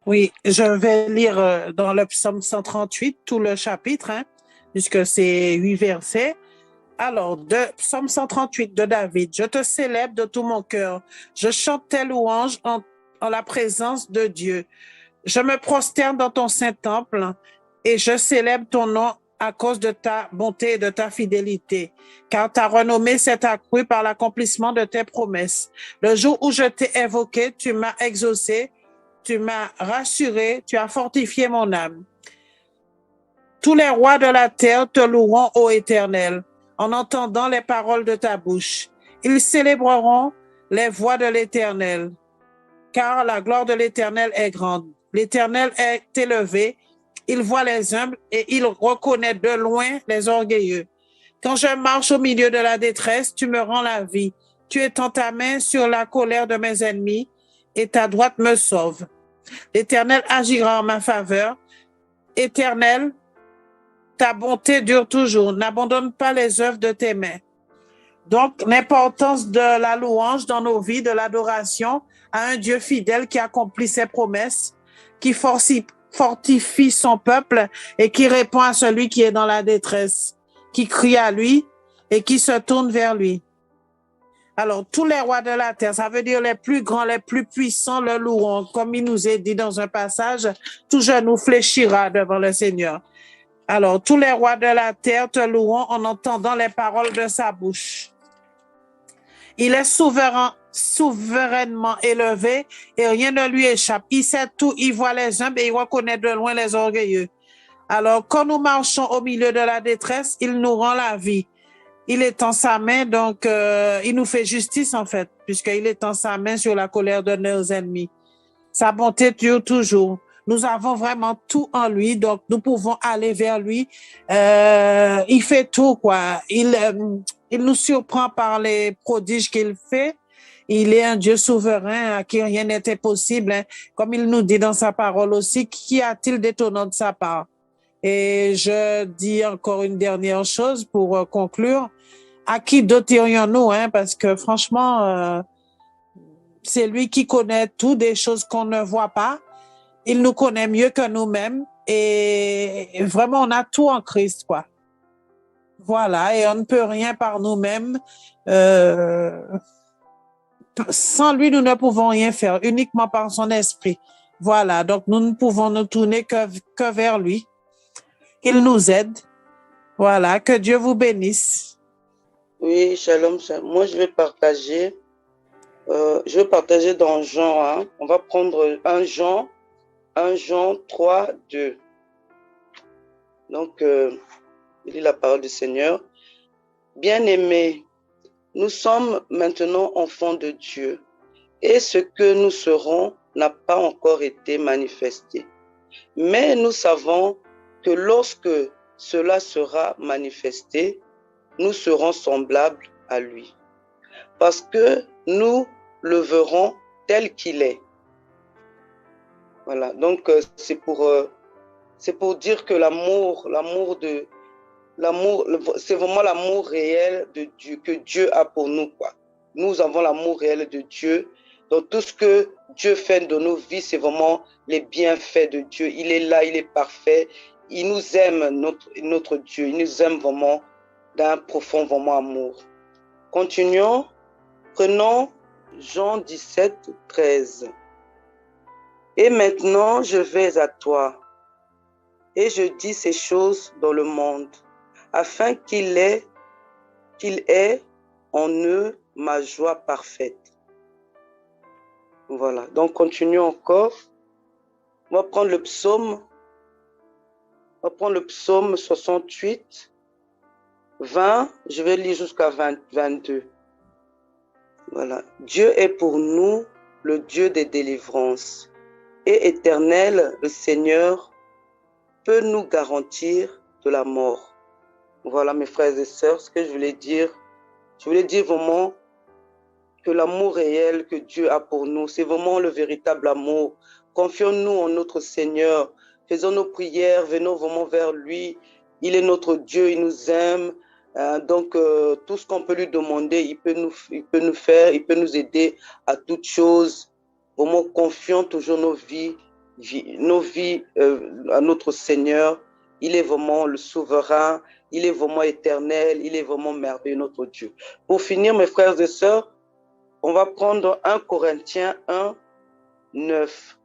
Oui, je vais lire dans le psaume 138 tout le chapitre, hein, puisque c'est 8 versets. Alors, de psaume 138 de David, je te célèbre de tout mon cœur. Je chante tes louanges en la présence de Dieu. Je me prosterne dans ton saint temple et je célèbre ton nom à cause de ta bonté et de ta fidélité, car ta renommée s'est accrue par l'accomplissement de tes promesses. Le jour où je t'ai évoqué, tu m'as exaucé, tu m'as rassuré, tu as fortifié mon âme. Tous les rois de la terre te loueront, ô Éternel, en entendant les paroles de ta bouche. Ils célébreront les voies de l'Éternel, car la gloire de l'Éternel est grande. L'Éternel est élevé, il voit les humbles et il reconnaît de loin les orgueilleux. Quand je marche au milieu de la détresse, tu me rends la vie. Tu étends ta main sur la colère de mes ennemis et ta droite me sauve. L'Éternel agira en ma faveur. Éternel, ta bonté dure toujours. N'abandonne pas les œuvres de tes mains. Donc, l'importance de la louange dans nos vies, de l'adoration à un Dieu fidèle qui accomplit ses promesses, qui fortifie son peuple et qui répond à celui qui est dans la détresse, qui crie à lui et qui se tourne vers lui. Alors, tous les rois de la terre, ça veut dire les plus grands, les plus puissants, le loueront. Comme il nous est dit dans un passage, tout genou fléchira devant le Seigneur. Alors, tous les rois de la terre te loueront en entendant les paroles de sa bouche. Il est souverain, souverainement élevé et rien ne lui échappe. Il sait tout, il voit les humbles et il reconnaît de loin les orgueilleux. Alors, quand nous marchons au milieu de la détresse, il nous rend la vie. Il étend sa main, donc il nous fait justice en fait, puisqu'il étend sa main sur la colère de nos ennemis. Sa bonté dure toujours. Nous avons vraiment tout en lui, donc nous pouvons aller vers lui. Il fait tout, quoi. Il nous surprend par les prodiges qu'il fait. Il est un Dieu souverain à qui rien n'est impossible. Hein. Comme il nous dit dans sa parole aussi, qu'y a-t-il d'étonnant de sa part? Et je dis encore une dernière chose pour conclure. À qui doterions-nous? Hein? Parce que franchement, c'est lui qui connaît tout des choses qu'on ne voit pas. Il nous connaît mieux que nous-mêmes. Et vraiment, on a tout en Christ, quoi. Voilà, et on ne peut rien par nous-mêmes. Euh, Sans lui, nous ne pouvons rien faire, uniquement par son esprit. Voilà, donc nous ne pouvons nous tourner que vers lui. Qu'il nous aide. Voilà, que Dieu vous bénisse. Oui, shalom, shalom. Moi, je vais partager dans Jean. Hein. On va prendre un Jean 3, 2. Donc, il dit la parole du Seigneur. Bien-aimés, nous sommes maintenant enfants de Dieu, et ce que nous serons n'a pas encore été manifesté. Mais nous savons que lorsque cela sera manifesté, nous serons semblables à lui, parce que nous le verrons tel qu'il est. Voilà, donc c'est pour dire que c'est vraiment l'amour réel de Dieu, que Dieu a pour nous, quoi. Nous avons l'amour réel de Dieu. Donc tout ce que Dieu fait dans nos vies, c'est vraiment les bienfaits de Dieu. Il est là, il est parfait. Il nous aime, notre Dieu. Il nous aime vraiment d'un profond vraiment amour. Continuons. Prenons Jean 17, 13. Et maintenant, je vais à toi, et je dis ces choses dans le monde, afin qu'il ait en eux ma joie parfaite. Voilà, donc continuons encore. On va prendre le psaume 68, 20, je vais lire jusqu'à 22. Voilà, Dieu est pour nous le Dieu des délivrances, et Éternel, le Seigneur, peut nous garantir de la mort. Voilà, mes frères et sœurs, ce que je voulais dire. Je voulais dire vraiment que l'amour réel que Dieu a pour nous, c'est vraiment le véritable amour. Confions-nous en notre Seigneur. Faisons nos prières, venons vraiment vers lui. Il est notre Dieu, il nous aime. Donc, tout ce qu'on peut lui demander, il peut nous faire, il peut nous aider à toutes choses. Vraiment, confions toujours nos vies nos vies à notre Seigneur. Il est vraiment le souverain, il est vraiment éternel, il est vraiment merveilleux, notre Dieu. Pour finir, mes frères et sœurs, on va prendre 1 Corinthiens 1, 9.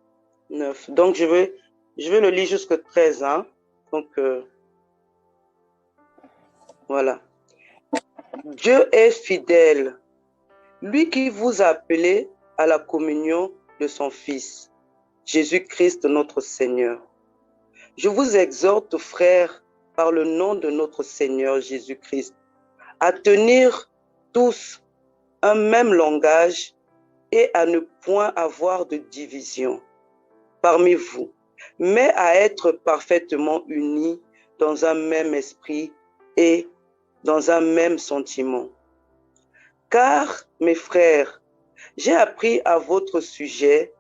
Donc, je vais le lire jusqu'à 13. Hein. Donc, voilà. Dieu est fidèle, lui qui vous a appelé à la communion de son Fils, Jésus-Christ notre Seigneur. Je vous exhorte, frères, par le nom de notre Seigneur Jésus-Christ, à tenir tous un même langage et à ne point avoir de division parmi vous, mais à être parfaitement unis dans un même esprit et dans un même sentiment. Car, mes frères, j'ai appris à votre sujet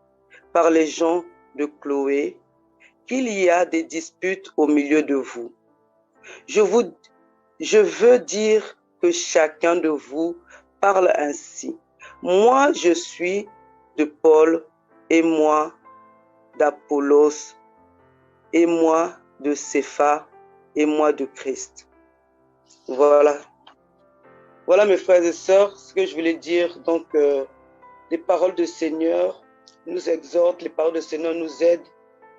par les gens de Chloé qu'il y a des disputes au milieu de vous. Je veux dire que chacun de vous parle ainsi. Moi, je suis de Paul, et moi d'Apollos, et moi de Cépha, et moi de Christ. Voilà. Voilà, mes frères et sœurs, ce que je voulais dire. Donc, les paroles du Seigneur nous exhortent, les paroles du Seigneur nous aident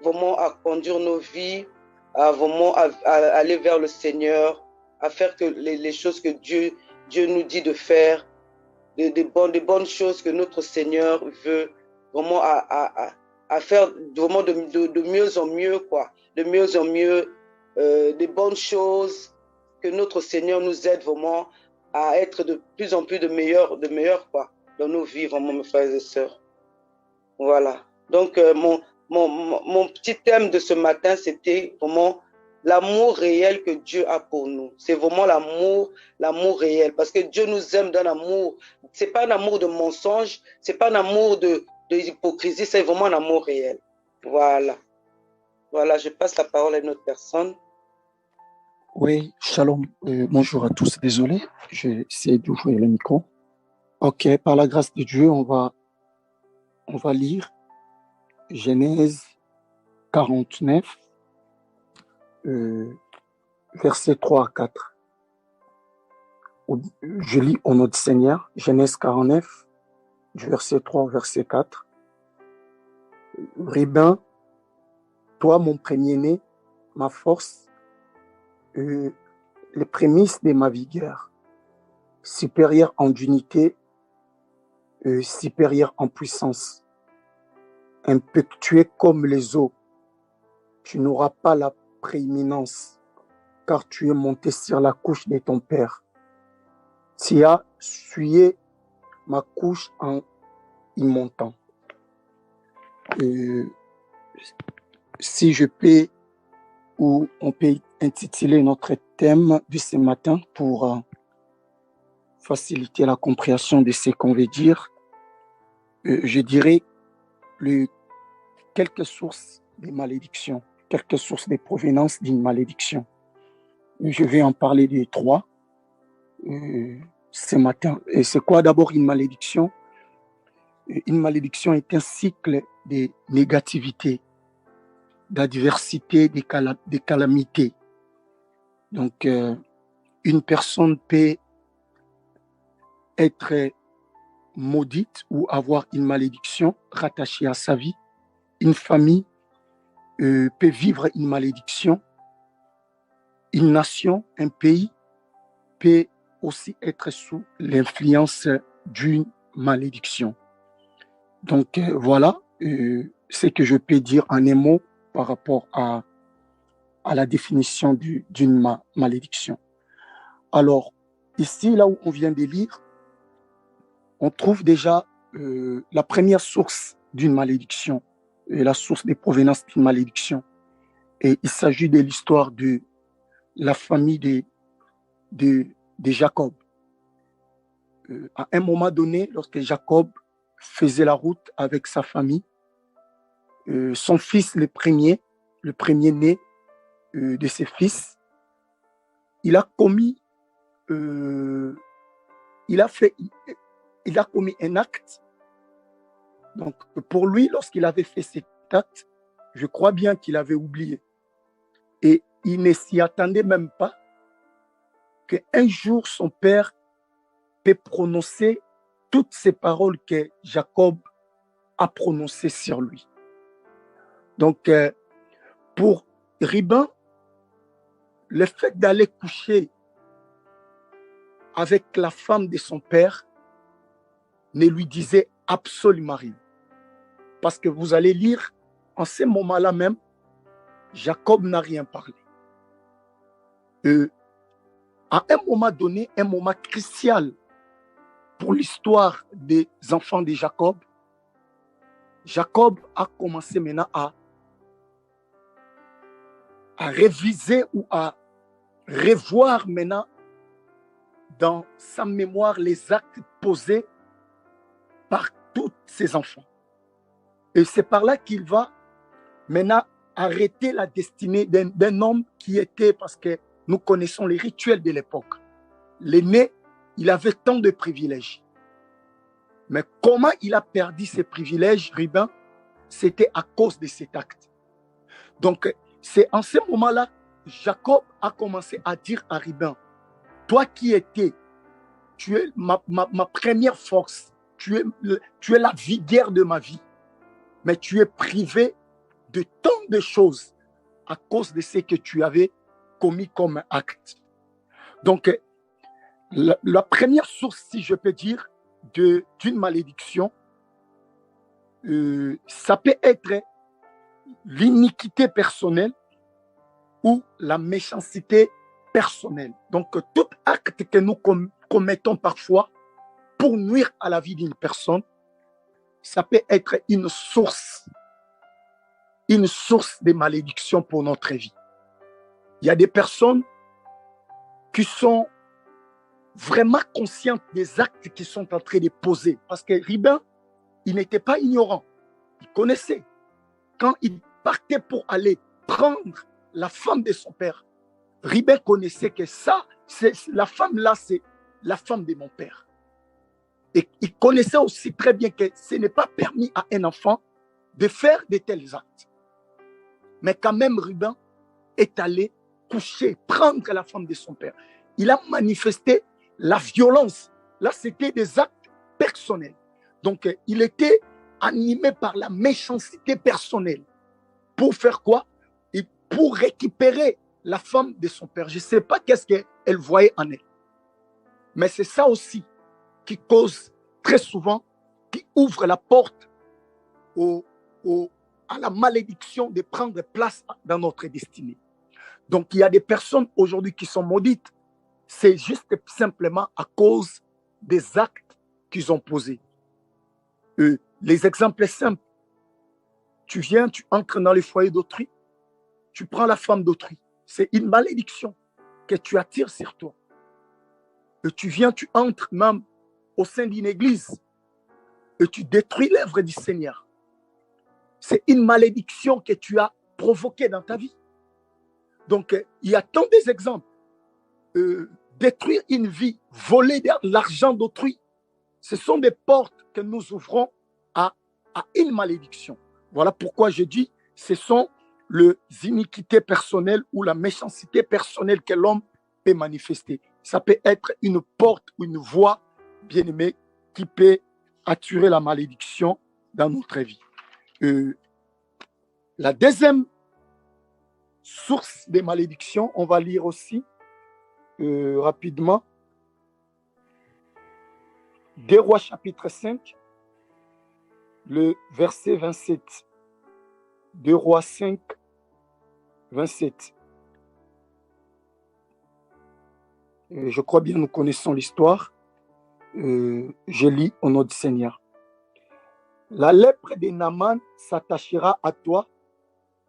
vraiment à conduire nos vies, à vraiment à aller vers le Seigneur, à faire que les choses que Dieu nous dit de faire, des bonnes choses que notre Seigneur veut vraiment à faire vraiment de mieux en mieux, quoi. De mieux en mieux, des bonnes choses, que notre Seigneur nous aide vraiment à être de plus en plus de meilleurs, quoi, dans nos vies, vraiment, mes frères et sœurs. Voilà. Donc, mon petit thème de ce matin, c'était vraiment l'amour réel que Dieu a pour nous. C'est vraiment l'amour réel. Parce que Dieu nous aime d'un amour. C'est pas un amour de mensonge, c'est pas un amour de hypocrisie, c'est vraiment un amour réel. Voilà. Voilà, je passe la parole à une autre personne. Oui, shalom. Bonjour à tous. Désolé, j'ai essayé d'ouvrir le micro. Ok, par la grâce de Dieu, on va lire Genèse 49, versets 3 à 4. Je lis au nom du Seigneur, Genèse 49, du verset 3 au verset 4. Rébin, toi mon premier-né, ma force, les prémices de ma vigueur, supérieur en unité, supérieur en puissance, impétueux comme les eaux, tu n'auras pas la prééminence, car tu es monté sur la couche de ton père. Tu as souillé ma couche en y montant. Si je peux, ou on peut intituler notre thème de ce matin pour faciliter la compréhension de ce qu'on veut dire, je dirais quelques sources de malédiction, quelques sources de provenance d'une malédiction. Je vais en parler de 3 ce matin. Et c'est quoi d'abord une malédiction? Une malédiction est un cycle de négativité, d'adversité, de calamité. Donc, une personne peut être maudite ou avoir une malédiction rattachée à sa vie. Une famille peut vivre une malédiction. Une nation, un pays peut aussi être sous l'influence d'une malédiction. Donc, voilà ce que je peux dire en un mot par rapport à la définition d'une malédiction. Alors, ici, là où on vient de lire, on trouve déjà la première source d'une malédiction, la source des provenances d'une malédiction. Et il s'agit de l'histoire de la famille de Jacob. À un moment donné, lorsque Jacob faisait la route avec sa famille, son fils, le premier-né de ses fils, il a commis un acte. Donc, pour lui, lorsqu'il avait fait cet acte, je crois bien qu'il avait oublié. Et il ne s'y attendait même pas qu'un jour son père peut prononcer toutes ces paroles que Jacob a prononcées sur lui. Donc, pour Reuben, le fait d'aller coucher avec la femme de son père ne lui disait absolument rien. Parce que vous allez lire, en ce moment-là même, Jacob n'a rien parlé. À un moment donné, un moment crucial pour l'histoire des enfants de Jacob, Jacob a commencé maintenant à réviser ou à revoir maintenant dans sa mémoire les actes posés par tous ses enfants. Et c'est par là qu'il va maintenant arrêter la destinée d'un homme qui était, parce que nous connaissons les rituels de l'époque. L'aîné, il avait tant de privilèges. Mais comment il a perdu ses privilèges, Reuben? C'était à cause de cet acte. Donc, c'est en ce moment-là, Jacob a commencé à dire à Reuben, toi qui étais, tu es ma première force, tu es la vigueur de ma vie, mais tu es privé de tant de choses à cause de ce que tu avais commis comme acte. Donc, la première source, si je peux dire, d'une malédiction, ça peut être l'iniquité personnelle ou la méchanceté personnelle. Donc, tout acte que nous commettons parfois pour nuire à la vie d'une personne, ça peut être une source de malédiction pour notre vie. Il y a des personnes qui sont vraiment conscientes des actes qu'ils sont en train de poser. Parce que Reuben, il n'était pas ignorant. Il connaissait. Quand il partait pour aller prendre la femme de son père, Reuben connaissait que ça, la femme-là, c'est la femme de mon père. Et il connaissait aussi très bien que ce n'est pas permis à un enfant de faire de tels actes. Mais quand même, Reuben est allé coucher, prendre la femme de son père. Il a manifesté la violence. Là, c'était des actes personnels. Donc, il était animé par la méchanceté personnelle. Pour faire quoi? Et pour récupérer la femme de son père. Je ne sais pas qu'est-ce qu'elle voyait en elle. Mais c'est ça aussi qui cause très souvent, qui ouvre la porte à la malédiction de prendre place dans notre destinée. Donc, il y a des personnes aujourd'hui qui sont maudites. C'est juste simplement à cause des actes qu'ils ont posés. Les exemples simples. Tu viens, tu entres dans le foyer d'autrui, tu prends la femme d'autrui. C'est une malédiction que tu attires sur toi. Et tu viens, tu entres même au sein d'une église et tu détruis l'œuvre du Seigneur. C'est une malédiction que tu as provoquée dans ta vie. Donc, il y a tant d'exemples. Détruire une vie, voler l'argent d'autrui, ce sont des portes que nous ouvrons à une malédiction. Voilà pourquoi je dis, ce sont les iniquités personnelles ou la méchanceté personnelle que l'homme peut manifester. Ça peut être une porte ou une voie, bien aimée, qui peut attirer la malédiction dans notre vie. La deuxième source des malédictions, on va lire aussi rapidement. 2 Rois chapitre 5, le verset 27. 2 Rois 5, 27. Je crois bien nous connaissons l'histoire. Je lis au nom du Seigneur. La lèpre de Naaman s'attachera à toi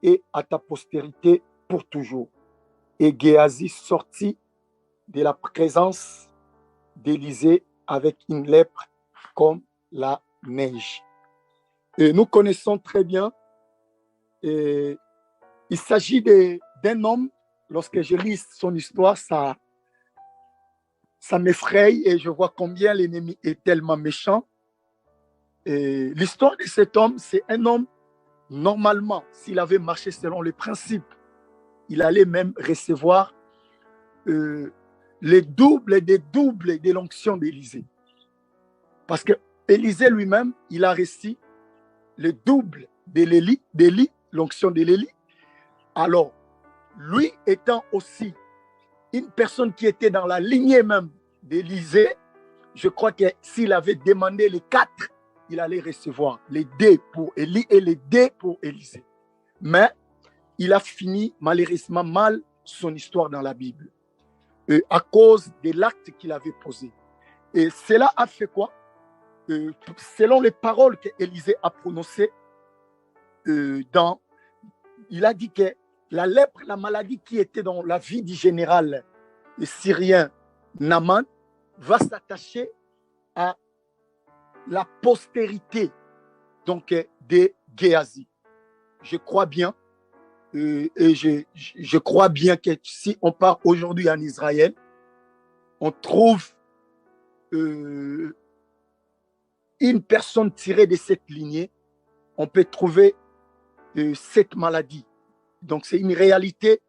et à ta postérité pour toujours. Et Géasi sortit de la présence d'Élisée avec une lèpre comme la neige. Et nous connaissons très bien, il s'agit d'un homme. Lorsque je lis son histoire, ça m'effraie et je vois combien l'ennemi est tellement méchant. Et l'histoire de cet homme, c'est un homme normalement, s'il avait marché selon les principes, il allait même recevoir les doubles et des doubles de l'onction d'Élisée. Parce que Élisée lui-même, il a reçu le double de l'Élie, l'onction de l'Élie. Alors, lui étant aussi une personne qui était dans la lignée même d'Élisée, je crois que s'il avait demandé les 4, il allait recevoir les D pour Élie et les D pour Élisée. Mais il a fini malheureusement mal son histoire dans la Bible à cause de l'acte qu'il avait posé. Et cela a fait quoi? Selon les paroles qu'Élisée a prononcées, il a dit que la lèpre, la maladie qui était dans la vie du général syrien Naaman, va s'attacher à la postérité donc de Géasi. Je crois bien, et je crois bien que si on part aujourd'hui en Israël, on trouve une personne tirée de cette lignée, on peut trouver cette maladie. Donc c'est une réalité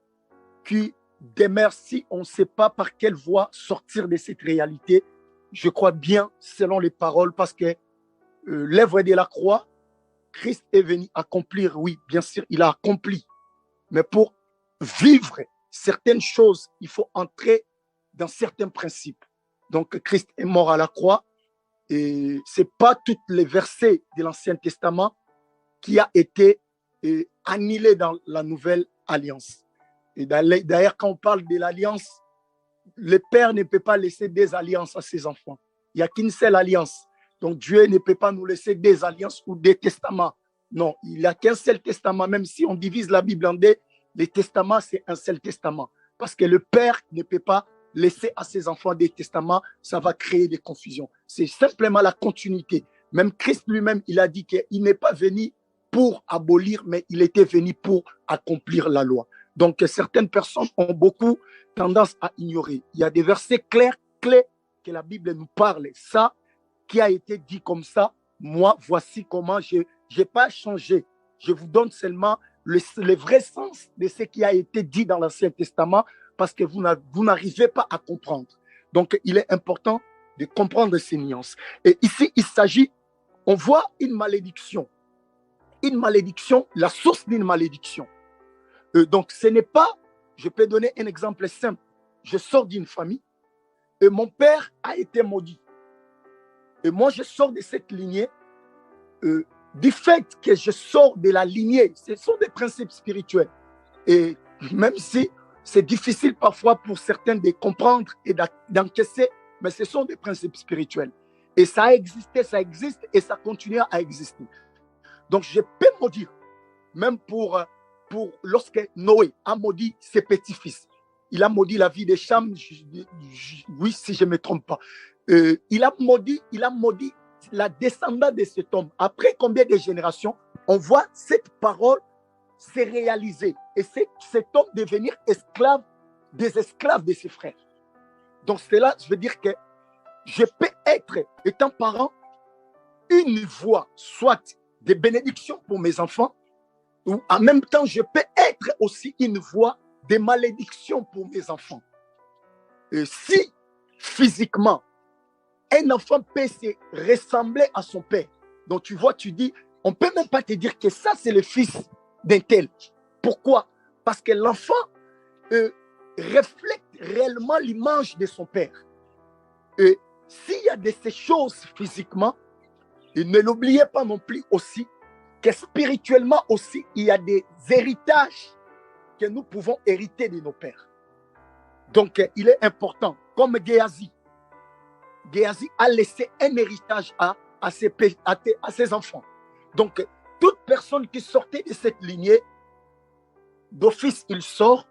qui demeure si on ne sait pas par quelle voie sortir de cette réalité. Je crois bien selon les paroles parce que l'œuvre de la croix, Christ est venu accomplir, oui, bien sûr, il a accompli. Mais pour vivre certaines choses, il faut entrer dans certains principes. Donc Christ est mort à la croix et ce n'est pas tous les versets de l'Ancien Testament qui a été annulé dans la nouvelle alliance. Et d'ailleurs, quand on parle de l'alliance, le père ne peut pas laisser des alliances à ses enfants. Il n'y a qu'une seule alliance. Donc Dieu ne peut pas nous laisser des alliances ou des testaments. Non, il n'y a qu'un seul testament. Même si on divise la Bible en deux, les testaments, c'est un seul testament. Parce que le père ne peut pas laisser à ses enfants des testaments. Ça va créer des confusions. C'est simplement la continuité. Même Christ lui-même, il a dit qu'il n'est pas venu pour abolir, mais il était venu pour accomplir la loi. Donc, certaines personnes ont beaucoup tendance à ignorer. Il y a des versets clairs, clés, que la Bible nous parle. Ça, qui a été dit comme ça, moi, voici comment je n'ai pas changé. Je vous donne seulement le vrai sens de ce qui a été dit dans l'Ancien Testament parce que vous n'arrivez pas à comprendre. Donc, il est important de comprendre ces nuances. Et ici, il s'agit, on voit une malédiction. Une malédiction, la source d'une malédiction. Donc, ce n'est pas, je peux donner un exemple simple. Je sors d'une famille et mon père a été maudit. Et moi, je sors de cette lignée. Du fait que je sors de la lignée, ce sont des principes spirituels. Et même si c'est difficile parfois pour certains de comprendre et d'encaisser, mais ce sont des principes spirituels. Et ça a existé, ça existe et ça continue à exister. Donc, je peux maudire, même pour lorsque Noé a maudit ses petits-fils. Il a maudit la vie de Cham, oui, si je ne me trompe pas. Il a maudit la descendance de cet homme. Après combien de générations, on voit cette parole se réaliser et cet homme devenir esclave des esclaves de ses frères. Donc cela, je veux dire que je peux être, étant parent, une voix, soit de bénédiction pour mes enfants, ou en même temps, je peux être aussi une voix de malédiction pour mes enfants. Et si physiquement, un enfant peut se ressembler à son père, donc tu vois, tu dis, on ne peut même pas te dire que ça, c'est le fils d'un tel. Pourquoi? Parce que l'enfant reflète réellement l'image de son père. Et s'il y a de ces choses physiquement, et ne l'oubliez pas non plus aussi, que spirituellement aussi, il y a des héritages que nous pouvons hériter de nos pères. Donc, il est important, comme Géasi a laissé un héritage à ses enfants. Donc, toute personne qui sortait de cette lignée, d'office, il sort,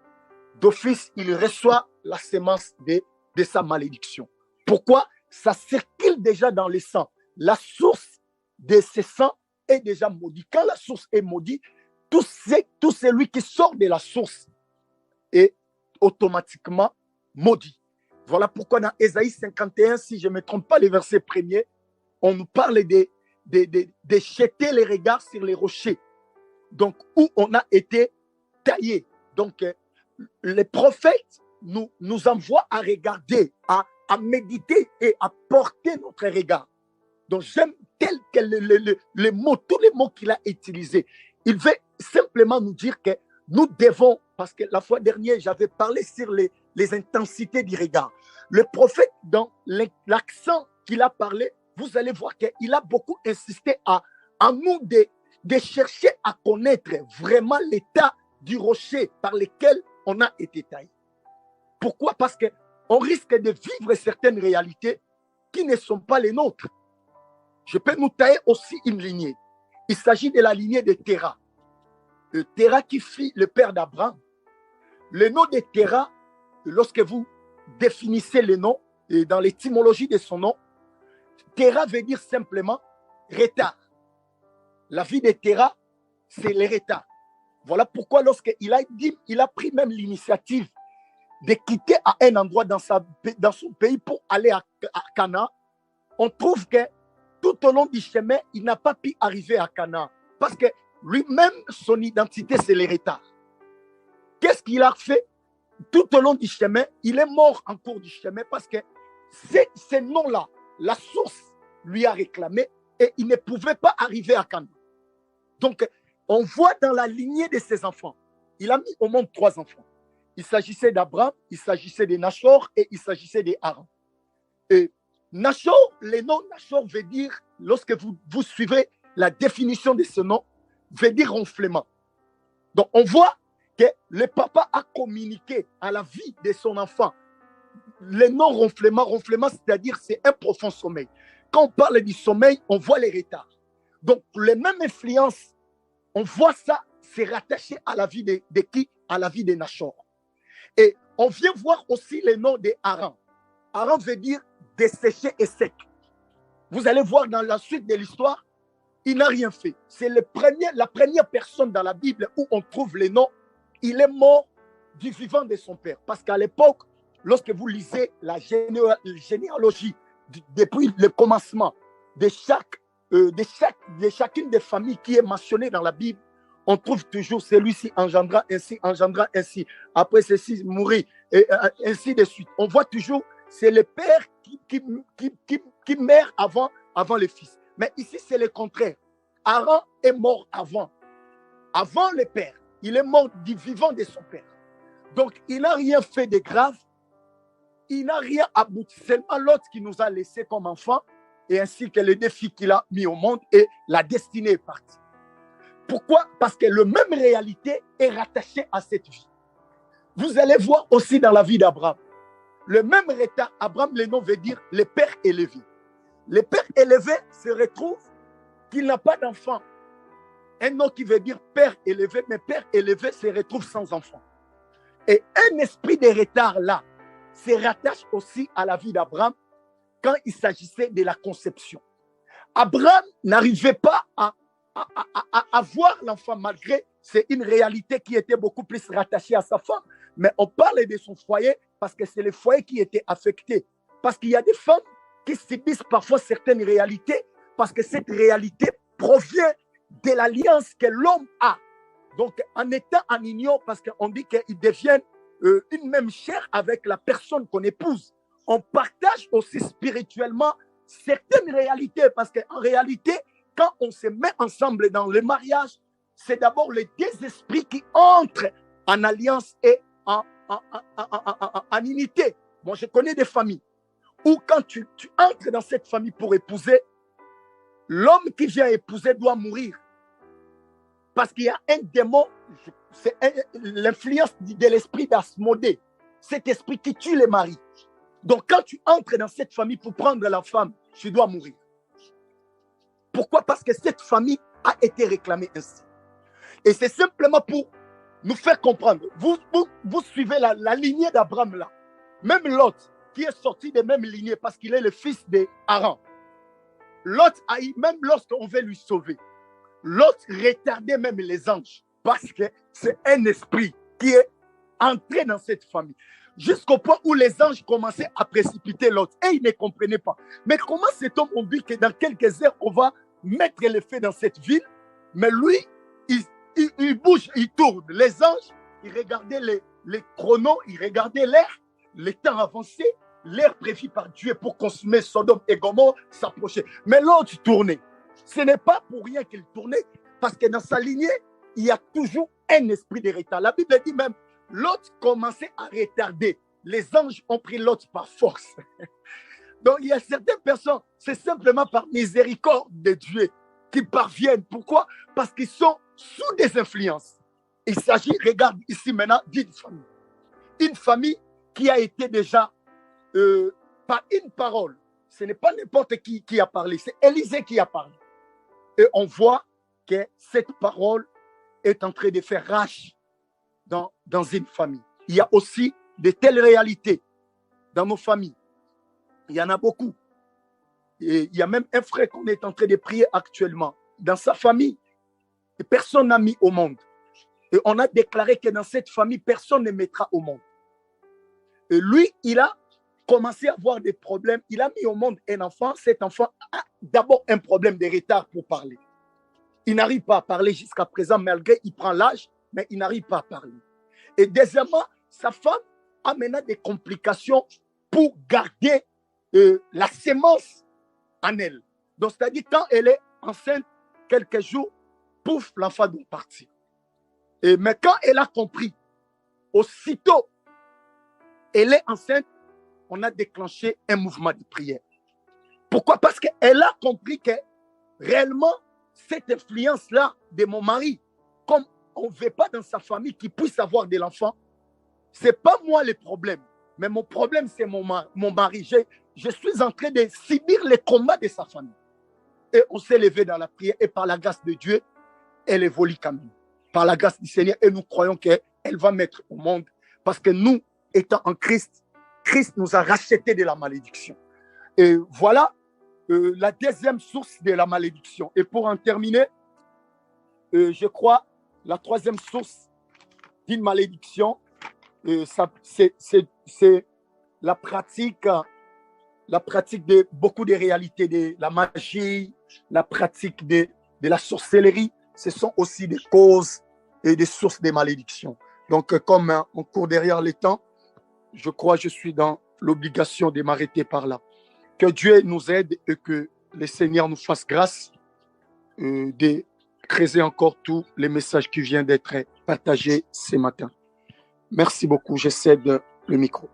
d'office, il reçoit la sémence de sa malédiction. Pourquoi? Ça circule déjà dans le sang. La source de ce sang est déjà maudit. Quand la source est maudite, tout celui qui sort de la source est automatiquement maudit. Voilà pourquoi dans Ésaïe 51, si je ne me trompe pas, le verset premier, on nous parle de jeter les regards sur les rochers. donc où on a été taillé. Donc, les prophètes nous envoient à regarder, à méditer et à porter notre regard. Donc, j'aime tel que les mots, tous les mots qu'il a utilisés. Il veut simplement nous dire que nous devons, parce que la fois dernière, j'avais parlé sur les intensités du regard. Le prophète, dans l'accent qu'il a parlé, vous allez voir qu'il a beaucoup insisté à nous de chercher à connaître vraiment l'état du rocher par lequel on a été taillé. Pourquoi? Parce qu'on risque de vivre certaines réalités qui ne sont pas les nôtres. Je peux nous tailler aussi une lignée. Il s'agit de la lignée de Terah. Terah qui fut le père d'Abraham. Le nom de Terah, lorsque vous définissez le nom, et dans l'étymologie de son nom, Terah veut dire simplement retard. La vie de Terah, c'est le retard. Voilà pourquoi lorsqu'il a pris même l'initiative de quitter à un endroit dans son pays pour aller à Canaan, on trouve que tout au long du chemin, il n'a pas pu arriver à Canaan. Parce que lui-même, son identité, c'est le retard. Qu'est-ce qu'il a fait? Tout au long du chemin, il est mort en cours du chemin parce que ces noms-là, la source lui a réclamé et il ne pouvait pas arriver à Canaan. Donc, on voit dans la lignée de ses enfants, il a mis au monde 3 enfants. Il s'agissait d'Abraham, il s'agissait de Nachor et il s'agissait d'Aaron. Et Nachor, le nom Nachor veut dire, lorsque vous suivez la définition de ce nom, veut dire ronflement. Donc, on voit que le papa a communiqué à la vie de son enfant le nom ronflement, c'est-à-dire c'est un profond sommeil. Quand on parle du sommeil, on voit les retards. Donc, les mêmes influences, on voit ça, c'est rattaché à la vie de qui? À la vie de Nachor. Et on vient voir aussi le nom d'Aaron. Aaron veut dire desséché et sec. Vous allez voir dans la suite de l'histoire, il n'a rien fait. C'est la première personne dans la Bible où on trouve le nom. Il est mort du vivant de son père. Parce qu'à l'époque, lorsque vous lisez la généalogie depuis le commencement de chacune des familles qui est mentionnée dans la Bible, on trouve toujours celui-ci engendra ainsi, après ceci mourit, et ainsi de suite. On voit toujours, c'est le père qui meurt avant le fils. Mais ici, c'est le contraire. Aaron est mort avant le père. Il est mort du vivant de son père. Donc, il n'a rien fait de grave. Il n'a rien abouti. Seulement l'autre qui nous a laissés comme enfants, et ainsi que les défis qu'il a mis au monde, et la destinée est partie. Pourquoi? Parce que la même réalité est rattachée à cette vie. Vous allez voir aussi dans la vie d'Abraham. Le même retard, Abraham, le nom veut dire le père élevé. Le père élevé se retrouve qu'il n'a pas d'enfant. Un nom qui veut dire père élevé, mais père élevé se retrouve sans enfant. Et un esprit de retard là se rattache aussi à la vie d'Abraham quand il s'agissait de la conception. Abraham n'arrivait pas à voir l'enfant, malgré c'est une réalité qui était beaucoup plus rattachée à sa femme. Mais on parle de son foyer parce que c'est le foyer qui était affecté. Parce qu'il y a des femmes qui subissent parfois certaines réalités parce que cette réalité provient de l'alliance que l'homme a. Donc, en étant en union, parce qu'on dit qu'ils deviennent une même chair avec la personne qu'on épouse, on partage aussi spirituellement certaines réalités parce qu'en réalité, quand on se met ensemble dans le mariage, c'est d'abord les deux esprits qui entrent en alliance et en unité. Moi, je connais des familles où quand tu entres dans cette famille pour épouser, l'homme qui vient épouser doit mourir. Parce qu'il y a un démon, c'est l'influence de l'esprit d'Asmodée, cet esprit qui tue les maris. Donc, quand tu entres dans cette famille pour prendre la femme, tu dois mourir. Pourquoi? Parce que cette famille a été réclamée ainsi. Et c'est simplement pour nous faire comprendre. Vous suivez la lignée d'Abraham là. Même Lot, qui est sorti des mêmes lignées parce qu'il est le fils d'Aaron. Lot, même lorsqu'on veut lui sauver, Lot retardait même les anges parce que c'est un esprit qui est entré dans cette famille. Jusqu'au point où les anges commençaient à précipiter Lot. Et ils ne comprenaient pas. Mais comment cet homme, on dit que dans quelques heures, on va mettre le feu dans cette ville? Mais lui, ils bougent, ils tournent. Les anges, ils regardaient les chronos, ils regardaient l'air, les temps avancés, l'air prévu par Dieu pour consommer Sodome et Gomorrhe s'approchait. Mais l'autre tournait. Ce n'est pas pour rien qu'il tournait, parce que dans sa lignée, il y a toujours un esprit de retard. La Bible dit même, l'autre commençait à retarder. Les anges ont pris l'autre par force. Donc, il y a certaines personnes, c'est simplement par miséricorde de Dieu qui parviennent. Pourquoi? Parce qu'ils sont sous des influences. Il s'agit, regarde ici maintenant, d'une famille. Une famille qui a été déjà, par une parole, ce n'est pas n'importe qui a parlé, c'est Élisée qui a parlé. Et on voit que cette parole est en train de faire rage dans une famille. Il y a aussi de telles réalités dans nos familles. Il y en a beaucoup. Et il y a même un frère qu'on est en train de prier actuellement. Dans sa famille, personne n'a mis au monde. Et on a déclaré que dans cette famille, personne ne mettra au monde. Et lui, il a commencé à avoir des problèmes. Il a mis au monde un enfant. Cet enfant a d'abord un problème de retard pour parler. Il n'arrive pas à parler jusqu'à présent, malgré qu'il prend l'âge, mais il n'arrive pas à parler. Et deuxièmement, sa femme a maintenant des complications pour garder la sémence en elle. Donc, c'est-à-dire, quand elle est enceinte, quelques jours, pouf, l'enfant doit partir. Mais quand elle a compris, aussitôt, elle est enceinte, on a déclenché un mouvement de prière. Pourquoi? Parce qu'elle a compris que réellement, cette influence-là de mon mari, comme on ne veut pas dans sa famille qu'il puisse avoir de l'enfant, ce n'est pas moi le problème, mais mon problème, c'est mon mari. Je suis en train de subir les combats de sa famille. Et on s'est levé dans la prière et par la grâce de Dieu, elle évolue quand même. Par la grâce du Seigneur, et nous croyons qu'elle va mettre au monde. Parce que nous, étant en Christ, Christ nous a rachetés de la malédiction. Et voilà la deuxième source de la malédiction. Et pour en terminer, je crois, la troisième source d'une malédiction, c'est la pratique de beaucoup de réalités, de la magie, la pratique de la sorcellerie. Ce sont aussi des causes et des sources de malédiction. Donc, comme on court derrière les temps, je crois que je suis dans l'obligation de m'arrêter par là. Que Dieu nous aide et que le Seigneur nous fasse grâce de creuser encore tous les messages qui viennent d'être partagés ce matin. Merci beaucoup. Je cède le micro.